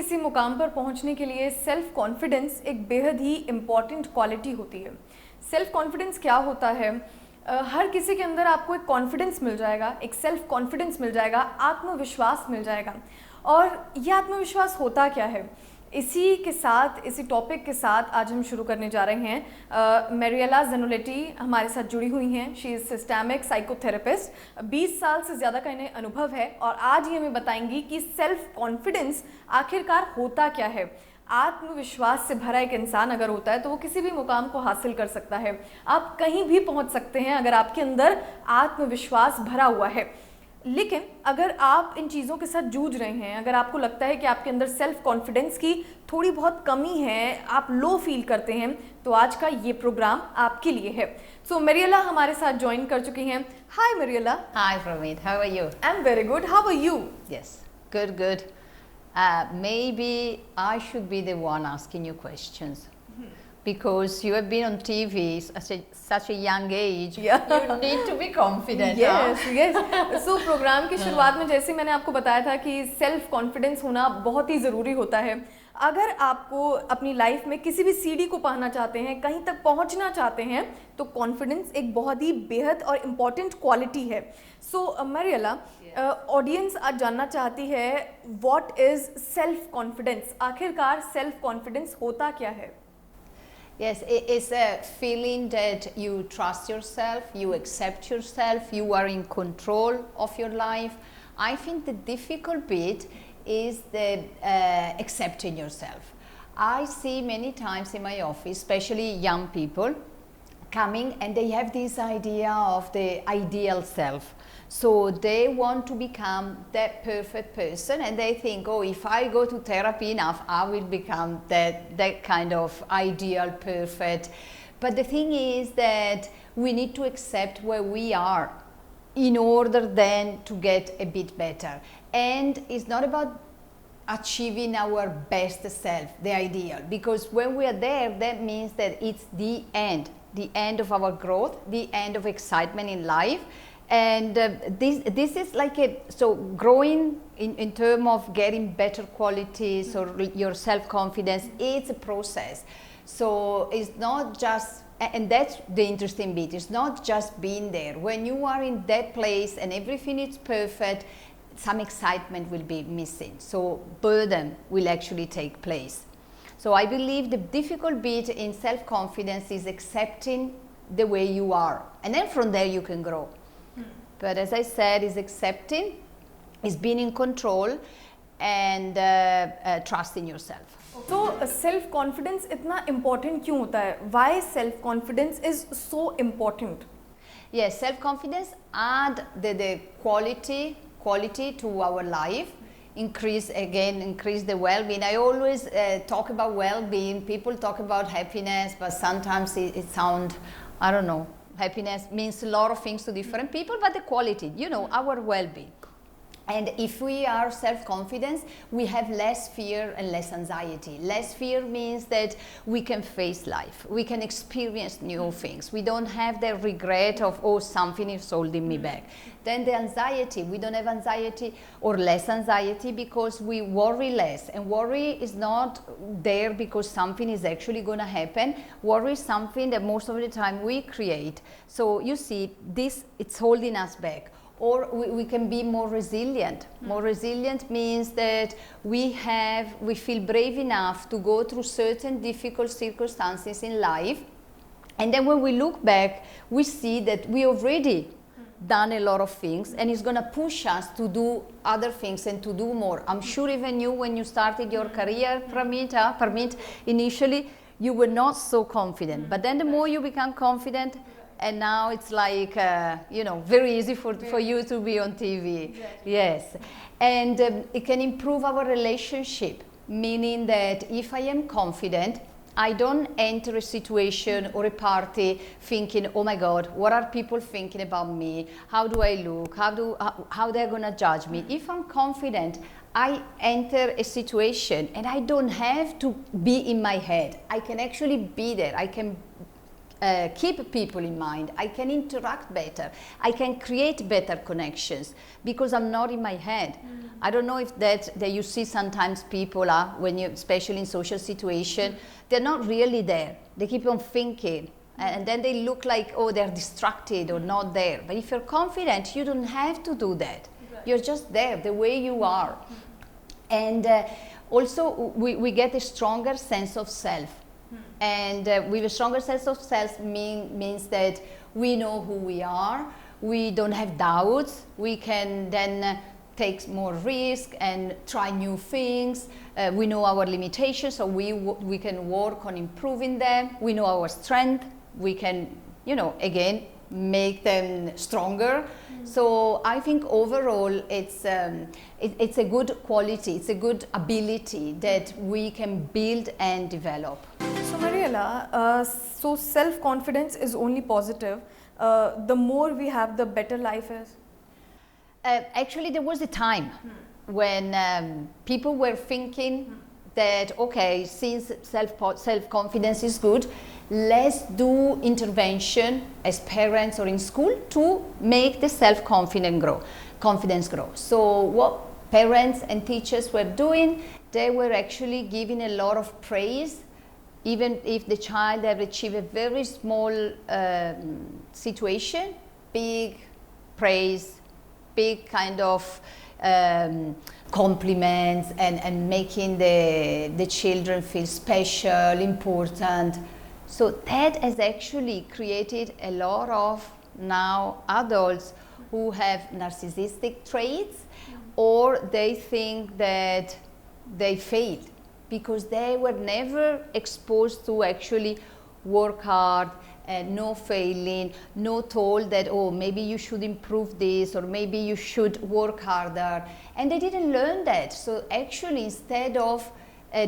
किसी मुकाम पर पहुंचने के लिए सेल्फ कॉन्फिडेंस एक बेहद ही इम्पॉर्टेंट क्वालिटी होती है। सेल्फ कॉन्फिडेंस क्या होता है? हर किसी के अंदर आपको एक कॉन्फिडेंस मिल जाएगा, एक सेल्फ कॉन्फिडेंस मिल जाएगा, आत्मविश्वास मिल जाएगा। और ये आत्मविश्वास होता क्या है, इसी के साथ, इसी टॉपिक के साथ आज हम शुरू करने जा रहे हैं। मैरियला ज़नोलेटी हमारे साथ जुड़ी हुई हैं। She is systemic psychotherapist. 20 साल से ज़्यादा का इन्हें अनुभव है और आज ये हमें बताएंगी कि सेल्फ कॉन्फिडेंस आखिरकार होता क्या है। आत्मविश्वास से भरा एक इंसान अगर होता है तो वो किसी भी मुकाम को हासिल कर सकता है। आप कहीं भी पहुंच सकते हैं अगर आपके अंदर आत्मविश्वास भरा हुआ है। लेकिन अगर आप इन चीज़ों के साथ जूझ रहे हैं, अगर आपको लगता है कि आपके अंदर सेल्फ कॉन्फिडेंस की थोड़ी बहुत कमी है, आप लो फील करते हैं, तो आज का ये प्रोग्राम आपके लिए है। सो मैरियला हमारे साथ ज्वाइन कर चुकी हैं। Hi Mariela. Hi Pramit, how are you? I am very good, how are you? Yes, good. Maybe I should be the one asking you questions. Because you have been on TV at such a young age, Yeah. you need to be confident. yes. So programme की शुरुआत में जैसे मैंने आपको बताया था कि self confidence होना बहुत ही ज़रूरी होता है। अगर आपको अपनी लाइफ में किसी भी सीढ़ी को पाना चाहते हैं, कहीं तक पहुंचना चाहते हैं, तो कॉन्फिडेंस एक बहुत ही बेहद और इम्पॉर्टेंट क्वालिटी है। सो मैरियला, ऑडियंस आज जानना चाहती है व्हाट इज़ सेल्फ कॉन्फिडेंस। आखिरकार सेल्फ कॉन्फिडेंस होता क्या है? Yes, it's a feeling that you trust yourself, you accept yourself, you are in control of your life. I think the difficult bit is the accepting yourself. I see many times in my office, especially young people, coming and they have this idea of the ideal self. So they want to become that perfect person and they think, oh, if I go to therapy enough, I will become that kind of ideal, perfect. But the thing is that we need to accept where we are in order then to get a bit better. And it's not about achieving our best self, the ideal, because when we are there, that means that it's the end of our growth, the end of excitement in life. And this is like so growing in terms of getting better qualities or your self-confidence, it's a process. So it's not just, and that's the interesting bit, it's not just being there. When you are in that place and everything is perfect, some excitement will be missing. So burden will actually take place. So I believe the difficult bit in self-confidence is accepting the way you are. And then from there you can grow. But as I said, is accepting, is being in control and trusting yourself. तो self confidence इतना important क्यों होता है? Why self confidence is so important? Yes, self-confidence add the quality to our life, increase the well-being. I always talk about well-being. People talk about happiness, but sometimes it sounds, I don't know, happiness means a lot of things to different people, but the quality, our well-being. And if we are self-confident, we have less fear and less anxiety. Less fear means that we can face life. We can experience new things. We don't have the regret of, oh, something is holding me back. Then the anxiety, we don't have anxiety or less anxiety because we worry less. And worry is not there because something is actually going to happen. Worry is something that most of the time we create. So you see, it's holding us back. Or we can be more resilient. More resilient means that we feel brave enough to go through certain difficult circumstances in life, and then when we look back, we see that we already done a lot of things, and it's going to push us to do other things and to do more. I'm sure even you, when you started your career, Pramit, initially you were not so confident, but then the more you become confident, and now it's like, very easy for you to be on TV. Exactly. Yes. And it can improve our relationship, meaning that if I am confident, I don't enter a situation or a party thinking, oh my God, what are people thinking about me? How do I look? How they're going to judge me? If I'm confident, I enter a situation and I don't have to be in my head. I can actually be there. I can keep people in mind. I can interact better. I can create better connections because I'm not in my head. I don't know if that you see sometimes people are, when you, especially in social situation, they're not really there. They keep on thinking, and then they look like, oh, they're distracted or not there. But if you're confident, you don't have to do that. Right. You're just there, the way you are. And also, we get a stronger sense of self. And with a stronger sense of self means that we know who we are, we don't have doubts, we can then take more risk and try new things. We know our limitations, so we can work on improving them. We know our strength, we can, again, make them stronger. So I think overall it's a good quality, it's a good ability that we can build and develop. So Mariella, so self-confidence is only positive. The more we have, the better life is? Actually, there was a time when people were thinking that, okay, since self-confidence is good, let's do intervention as parents or in school to make the confidence grow. So what parents and teachers were doing, they were actually giving a lot of praise, even if the child had achieved a very small situation, big praise, big kind of compliments, and making the children feel special, important. So that has actually created a lot of now adults who have narcissistic traits, or they think that they failed because they were never exposed to actually work hard, no failing, no told that, oh, maybe you should improve this, or maybe you should work harder. And they didn't learn that. So actually, instead of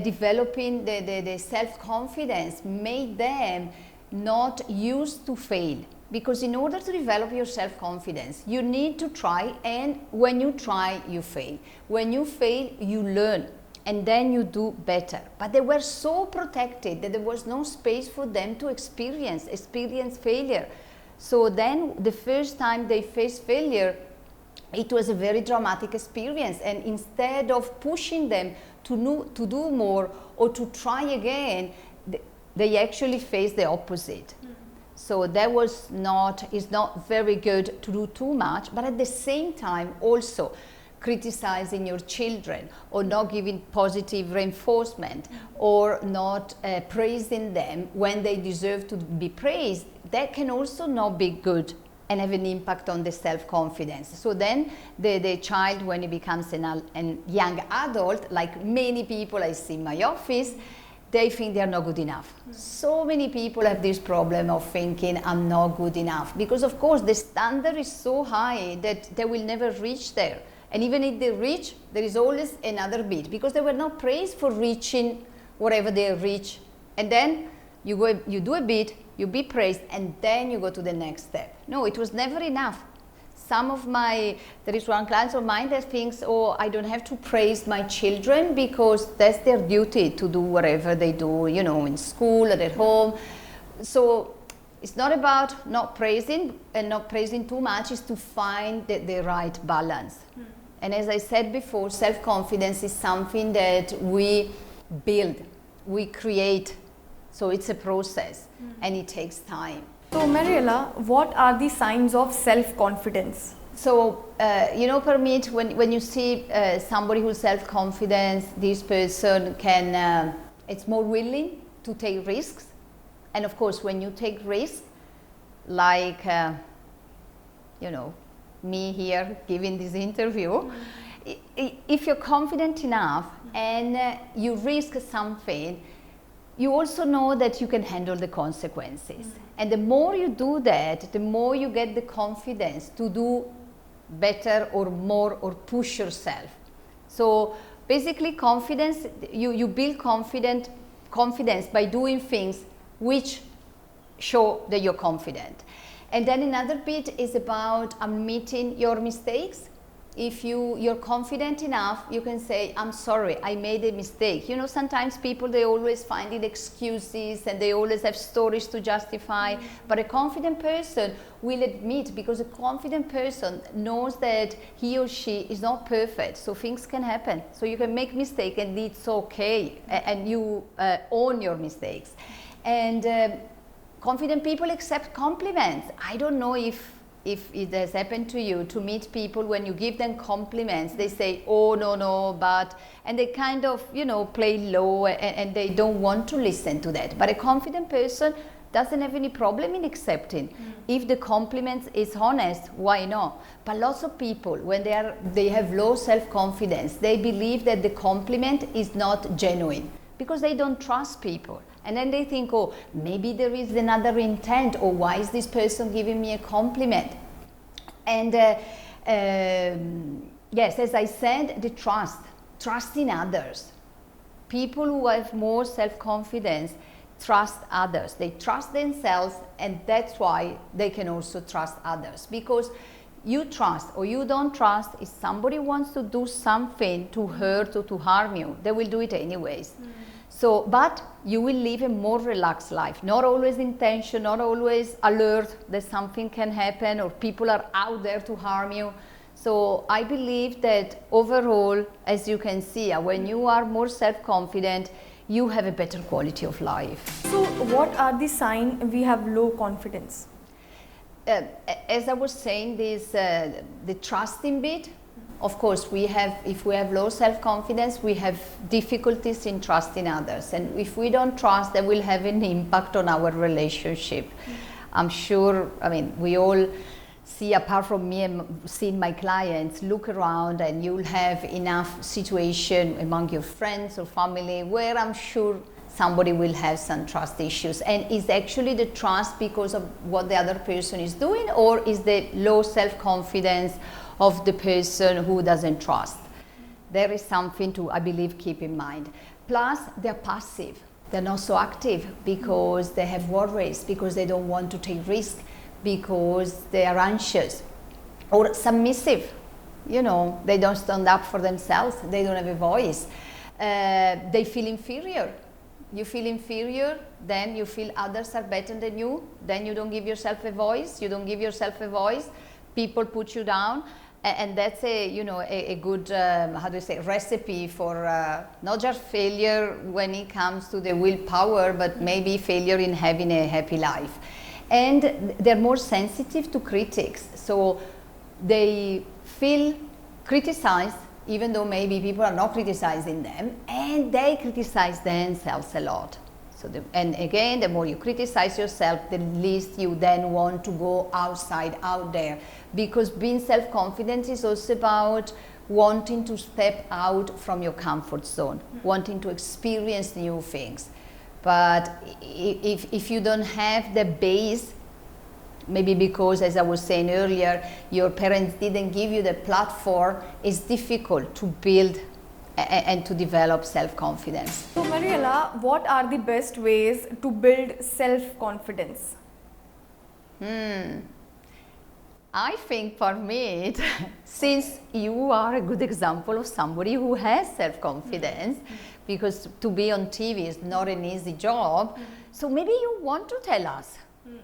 developing the self-confidence, made them not used to fail. Because in order to develop your self-confidence, you need to try, and when you try, you fail. When you fail, you learn, and then you do better. But they were so protected that there was no space for them to experience failure. So then the first time they faced failure, it was a very dramatic experience, and instead of pushing them to do more or to try again, they actually faced the opposite. So that is not very good to do too much, but at the same time also criticizing your children, or not giving positive reinforcement, or not praising them when they deserve to be praised, that can also not be good and have an impact on the self-confidence. So then the child, when he becomes a young adult, like many people I see in my office, they think they are not good enough. So many people have this problem of thinking, I'm not good enough, because of course the standard is so high that they will never reach there. And even if they reach, there is always another bit, because they were not praised for reaching whatever they reach. And then you do a bit, you be praised, and then you go to the next step. No, it was never enough. There is one client of mine that thinks, oh, I don't have to praise my children because that's their duty to do whatever they do, in school or at home. So it's not about not praising, and not praising too much is to find the right balance. And as I said before, self-confidence is something that we build, we create. So it's a process, and it takes time. So Mariella, what are the signs of self-confidence? So, Permit, when you see somebody who's self-confident, this person it's more willing to take risks. And of course, when you take risks, like, me here giving this interview, if you're confident enough and you risk something, you also know that you can handle the consequences. And the more you do that, the more you get the confidence to do better or more or push yourself. So basically confidence, you build confidence by doing things which show that you're confident. And then another bit is about admitting your mistakes. if you're confident enough, you can say, I'm sorry, I made a mistake. You know, sometimes people, they always find it excuses and they always have stories to justify. But a confident person will admit, because a confident person knows that he or she is not perfect, so things can happen. So you can make mistakes and it's okay, and you own your mistakes. And confident people accept compliments. I don't know if it has happened to you to meet people, when you give them compliments, they say, oh, no, but, and they kind of, you know, play low, and they don't want to listen to that. But a confident person doesn't have any problem in accepting. If the compliment is honest, why not? But lots of people, when they have low self-confidence, they believe that the compliment is not genuine, because they don't trust people. And then they think, oh, maybe there is another intent, or why is this person giving me a compliment? And yes, as I said, the trust in others. People who have more self-confidence trust others. They trust themselves, and that's why they can also trust others. Because you trust or you don't trust, if somebody wants to do something to hurt or to harm you, they will do it anyways. So, but you will live a more relaxed life, not always in tension, not always alert that something can happen or people are out there to harm you. So I believe that overall, as you can see, when you are more self-confident, you have a better quality of life. So what are the signs we have low confidence? As I was saying, this the trusting bit. Of course, if we have low self-confidence, we have difficulties in trusting others. And if we don't trust, that will have an impact on our relationship. I'm sure, I mean, we all see, apart from me and seeing my clients, look around and you'll have enough situation among your friends or family where I'm sure somebody will have some trust issues. And is actually the trust because of what the other person is doing, or is the low self-confidence of the person who doesn't trust? There is something to, I believe, keep in mind. Plus, they're passive. They're not so active because they have worries, because they don't want to take risks, because they are anxious. Or submissive. You know, they don't stand up for themselves. They don't have a voice. They feel inferior. You feel inferior, then you feel others are better than you, then you don't give yourself a voice. You don't give yourself a voice. People put you down. And that's a good recipe for not just failure when it comes to the willpower, but maybe failure in having a happy life. And they're more sensitive to critics, so they feel criticized even though maybe people are not criticizing them, and they criticize themselves a lot. So and again, the more you criticize yourself, the least you then want to go out there, because being self-confident is also about wanting to step out from your comfort zone, wanting to experience new things. But if you don't have the base, maybe because, as I was saying earlier, your parents didn't give you the platform, it's difficult to build and to develop self-confidence. So Mariella, what are the best ways to build self-confidence? I think for me, since you are a good example of somebody who has self-confidence, because to be on TV is not an easy job, so maybe you want to tell us,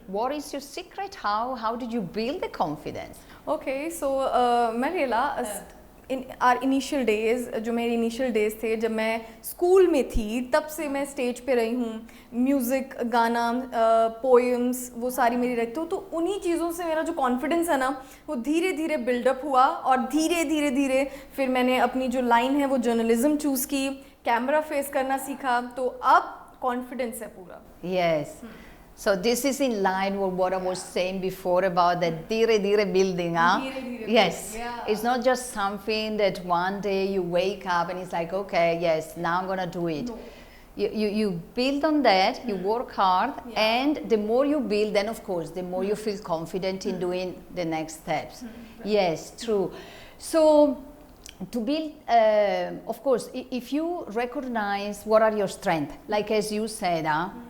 what is your secret? How did you build the confidence? Okay, so Mariella, in our initial days, जो मेरे initial days थे जब मैं school में थी, तब से मैं स्टेज पे रही हूँ, म्यूज़िक, गाना, पोएम्स, वो सारी मेरी रखती हूँ, तो उन्हीं चीज़ों से मेरा जो कॉन्फिडेंस है ना, वो धीरे धीरे बिल्डअप हुआ, और धीरे धीरे फिर मैंने अपनी जो लाइन है वो जर्नलिज्म चूज़ की, कैमरा फेस करना सीखा, तो अब कॉन्फिडेंस है पूरा. Yes. So this is in line with what I was saying before about the dire building, huh? Yes, yeah. It's not just something that one day you wake up and it's like, okay, yes, now I'm gonna do it. No. You build on that, you work hard, and the more you build, then of course, the more you feel confident in doing the next steps. Yes, true. So to build, of course, if you recognize what are your strengths, like as you said,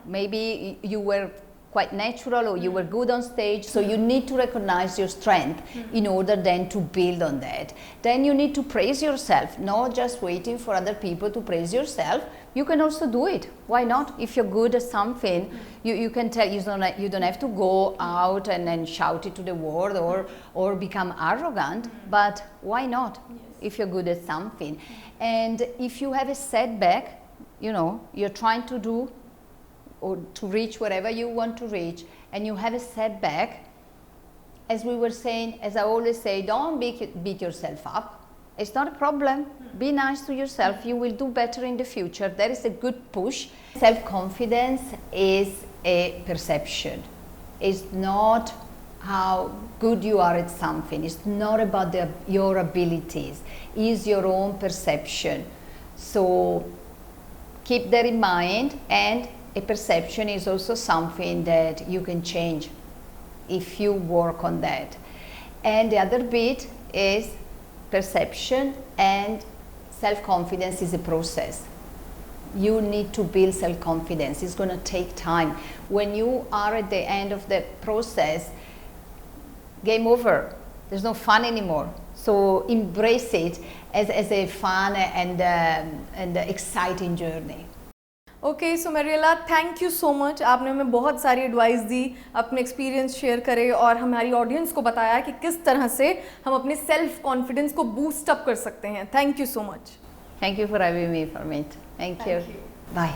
maybe you were quite natural, or you were good on stage. So you need to recognize your strength in order then to build on that. Then you need to praise yourself, not just waiting for other people to praise yourself. You can also do it. Why not? If you're good at something, you can tell, you don't have to go out and then shout it to the world or become arrogant, but why not? Yes. If you're good at something. And if you have a setback, you know, you're trying to do or to reach wherever you want to reach, and you have a setback, as we were saying, as I always say, don't beat yourself up. It's not a problem. Be nice to yourself. You will do better in the future. That is a good push. Self-confidence is a perception. It's not how good you are at something. It's not about your abilities. It's your own perception. So keep that in mind, and a perception is also something that you can change if you work on that. And the other bit is perception, and self-confidence is a process. You need to build self-confidence. It's going to take time. When you are at the end of the process, game over. There's no fun anymore. So embrace it as a fun and exciting journey. Okay so Mariela, thank you so much. आपने हमें बहुत सारी advice दी, अपने experience share करे और हमारी audience को बताया कि किस तरह से हम अपने सेल्फ कॉन्फिडेंस को बूस्ट अप कर सकते हैं. Thank you so much. Thank you for having me for meet. Thank you. Bye.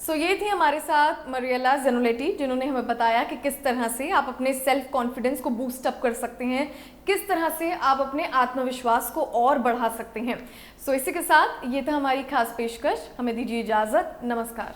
So ये थी हमारे साथ मरियला ज़ैनोलेटी, जिन्होंने हमें बताया कि किस तरह से आप अपने सेल्फ कॉन्फिडेंस को बूस्ट अप कर सकते हैं, किस तरह से आप अपने आत्मविश्वास को और बढ़ा सकते हैं. सो इसी के साथ ये था हमारी खास पेशकश. हमें दीजिए इजाज़त. नमस्कार.